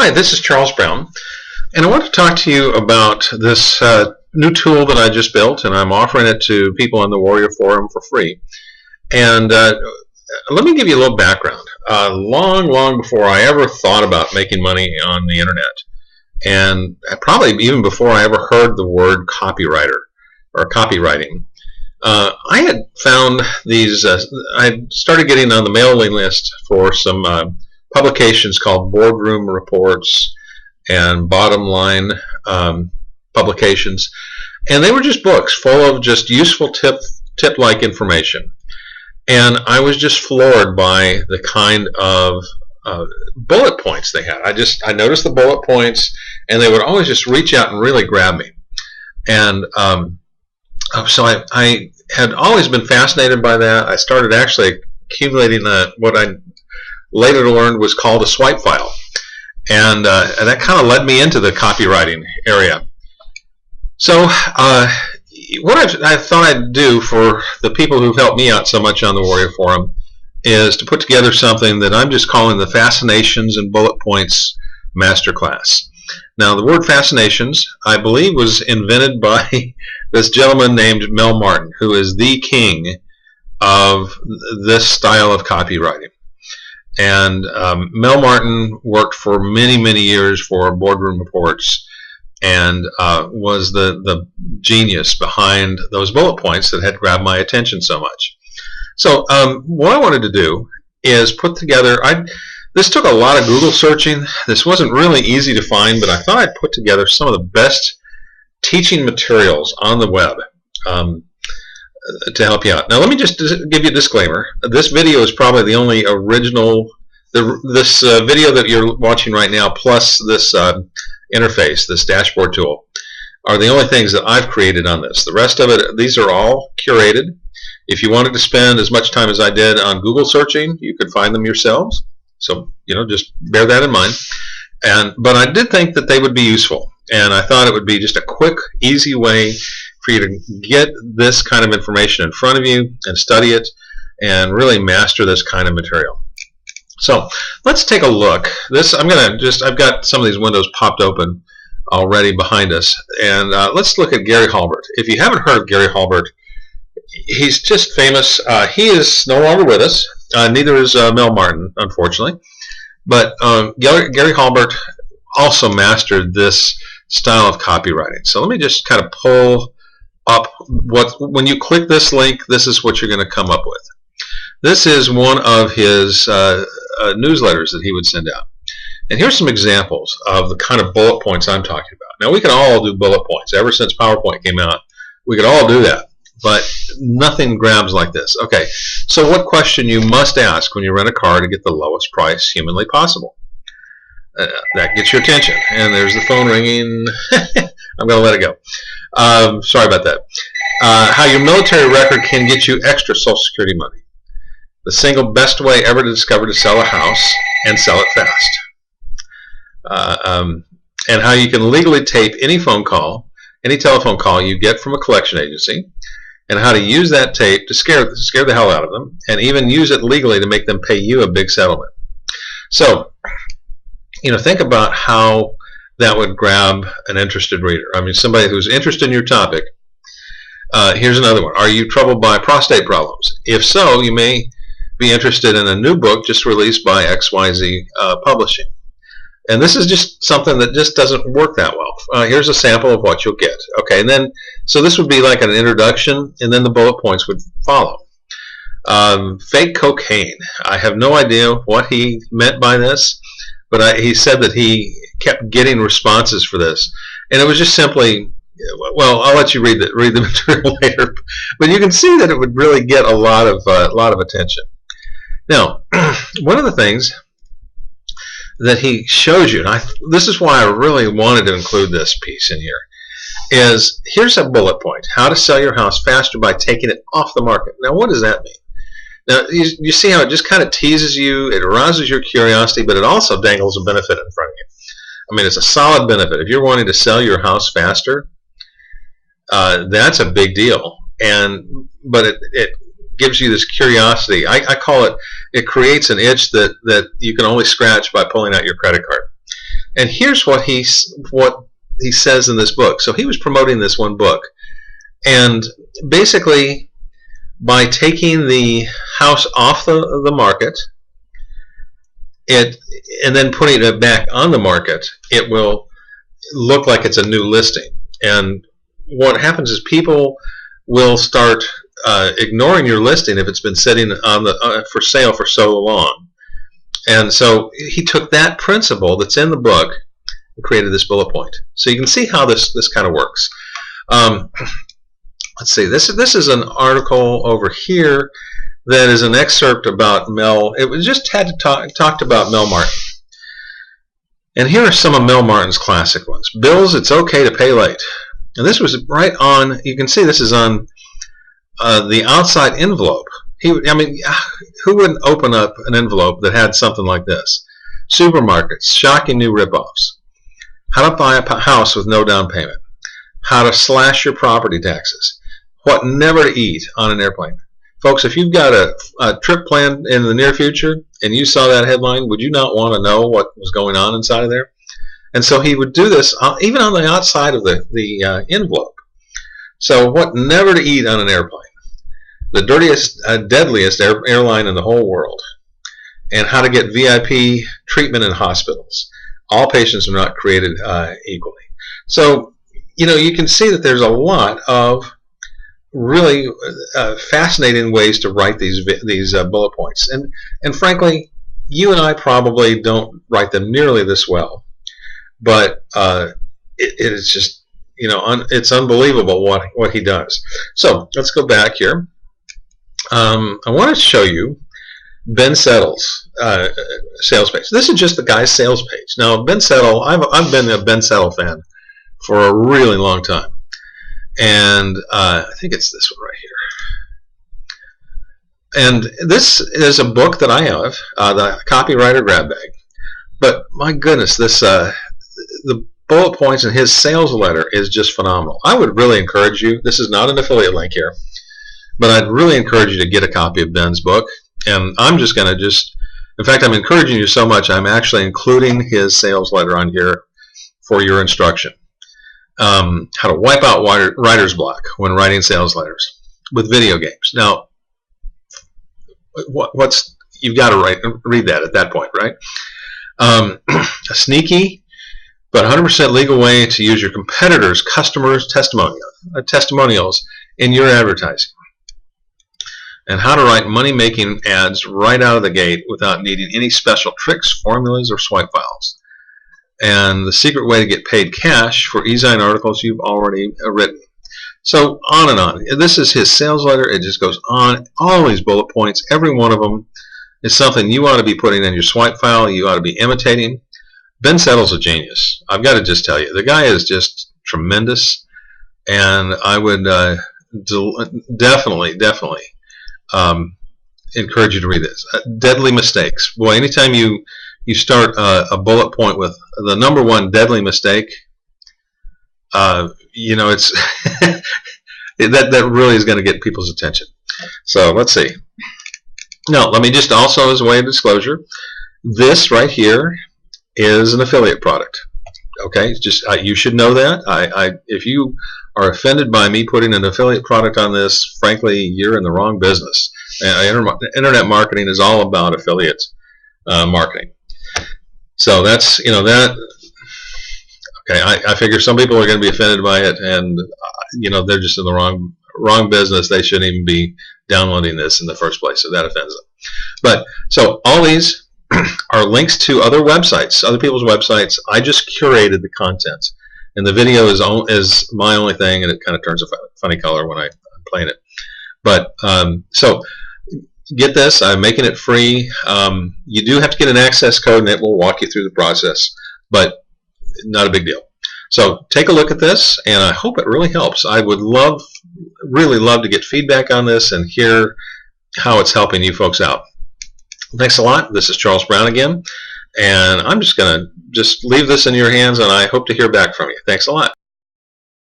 Hi, this is Charles Brown, and I want to talk to you about this new tool that I just built, and I'm offering it to people on the Warrior Forum for free. And let me give you a little background. Long before I ever thought about making money on the internet, and probably even before I ever heard the word copywriter or copywriting, I had found these, I started getting on the mailing list for some publications called Boardroom Reports and Bottom Line publications, and they were just books full of just useful tip-like information. And I was just floored by the kind of bullet points they had. I noticed the bullet points, and they would always just reach out and really grab me. And so I had always been fascinated by that. I started actually accumulating what I later learned was called a swipe file, and that kind of led me into the copywriting area. So what I thought I'd do for the people who've helped me out so much on the Warrior Forum is to put together something that I'm just calling the Fascinations and Bullet Points Masterclass. Now, the word Fascinations, I believe, was invented by this gentleman named Mel Martin, who is the king of this style of copywriting. And Mel Martin worked for many years for Boardroom Reports, and was the genius behind those bullet points that had grabbed my attention so much. So what I wanted to do is put together, this took a lot of Google searching. This wasn't really easy to find, but I thought I'd put together some of the best teaching materials on the web to help you out. Now, let me just give you a disclaimer. This video is probably the only original, this video that you're watching right now, plus this interface, this dashboard tool, are the only things that I've created on this. The rest of it, these are all curated. If you wanted to spend as much time as I did on Google searching, you could find them yourselves. So, just bear that in mind. But I did think that they would be useful, and I thought it would be just a quick, easy way for you to get this kind of information in front of you and study it and really master this kind of material. So let's take a look. I've got some of these windows popped open already behind us, and let's look at Gary Halbert. If you haven't heard of Gary Halbert, he's just famous. He is no longer with us. Neither is Mel Martin, unfortunately. But Gary Halbert also mastered this style of copywriting. So let me just kind of pull up when you click this link, this is what you're going to come up with. This is one of his newsletters that he would send out. And here's some examples of the kind of bullet points I'm talking about. Now, we can all do bullet points. Ever since PowerPoint came out, we could all do that. But nothing grabs like this. Okay, so what question you must ask when you rent a car to get the lowest price humanly possible? That gets your attention. And there's the phone ringing. I'm going to let it go. Sorry about that. How your military record can get you extra Social Security money. The single best way ever to discover to sell a house and sell it fast. And how you can legally tape any phone call, any telephone call you get from a collection agency, and how to use that tape to scare the hell out of them, and even use it legally to make them pay you a big settlement. So, think about how that would grab an interested reader. I mean, somebody who's interested in your topic. Here's another one. Are you troubled by prostate problems? If so, you may be interested in a new book just released by XYZ Publishing. And this is just something that just doesn't work that well. Here's a sample of what you'll get. Okay, and then, so this would be like an introduction, and then the bullet points would follow. Fake cocaine. I have no idea what he meant by this, but he said that he kept getting responses for this. And it was just simply, well, I'll let you read the material later. But you can see that it would really get a lot of attention. Now, one of the things that he shows you, and this is why I really wanted to include this piece in here, is here's a bullet point: how to sell your house faster by taking it off the market. Now, what does that mean? Now, you see how it just kind of teases you, it arouses your curiosity, but it also dangles a benefit in front of you. I mean, it's a solid benefit. If you're wanting to sell your house faster, that's a big deal. But it gives you this curiosity. I call it, it creates an itch that you can only scratch by pulling out your credit card. And here's what he says in this book. So he was promoting this one book, and basically by taking the house off the market, and then putting it back on the market, it will look like it's a new listing. And what happens is people will start ignoring your listing if it's been sitting on the for sale for so long. And so he took that principle that's in the book and created this bullet point. So you can see how this kind of works. Let's see. This is an article over here that is an excerpt about Mel. It was just talked about Mel Martin. And here are some of Mel Martin's classic ones. Bills, it's okay to pay late. And this was right on, you can see this is on the outside envelope. I mean, who wouldn't open up an envelope that had something like this? Supermarkets, shocking new ripoffs. How to buy a house with no down payment. How to slash your property taxes. What never to eat on an airplane. Folks, if you've got a trip planned in the near future and you saw that headline, would you not want to know what was going on inside of there? And so he would do this even on the outside of the envelope. So what never to eat on an airplane. The dirtiest, deadliest airline in the whole world. And how to get VIP treatment in hospitals. All patients are not created equally. So, you know, you can see that there's a lot of really fascinating ways to write these bullet points. And frankly, you and I probably don't write them nearly this well. But it is just, you know, it's unbelievable what he does. So let's go back here. I want to show you Ben Settle's sales page. This is just the guy's sales page. Now, Ben Settle, I've been a Ben Settle fan for a really long time. And I think it's this one right here. And this is a book that I have, the Copywriter Grab Bag. But my goodness, the bullet points in his sales letter is just phenomenal. I would really encourage you, this is not an affiliate link here, but I'd really encourage you to get a copy of Ben's book. And I'm just going to in fact, I'm encouraging you so much, I'm actually including his sales letter on here for your instruction. How to wipe out writer's block when writing sales letters with video games. Now, you've got to read that at that point, right? A sneaky but 100% legal way to use your competitors' customers' testimonials in your advertising. And how to write money-making ads right out of the gate without needing any special tricks, formulas, or swipe files. And the secret way to get paid cash for e-sign articles you've already written. So on and on. This is his sales letter. It just goes on. All these bullet points, every one of them is something you ought to be putting in your swipe file. You ought to be imitating. Ben Settle's a genius. I've got to just tell you. The guy is just tremendous. And I would definitely encourage you to read this. Deadly mistakes. Boy, anytime you start a bullet point with the number one deadly mistake, you know, it's that really is going to get people's attention. So let's see. Now, let me just also, as a way of disclosure, this right here is an affiliate product. Okay, just you should know that. If you are offended by me putting an affiliate product on this, frankly, you're in the wrong business. Internet marketing is all about affiliate marketing. So that's, you know, that. Okay, I figure some people are going to be offended by it, and you know, they're just in the wrong business. They shouldn't even be downloading this in the first place, so that offends them. But so all these are links to other websites, other people's websites. I just curated the content, and the video is my only thing, and it kind of turns a funny color when I'm playing it. But so get this, I'm making it free. You do have to get an access code, and it will walk you through the process, but not a big deal. So take a look at this, and I hope it really helps. I would really love to get feedback on this and hear how it's helping you folks out. Thanks a lot. This is Charles Brown again, and I'm just going to leave this in your hands, and I hope to hear back from you. Thanks a lot.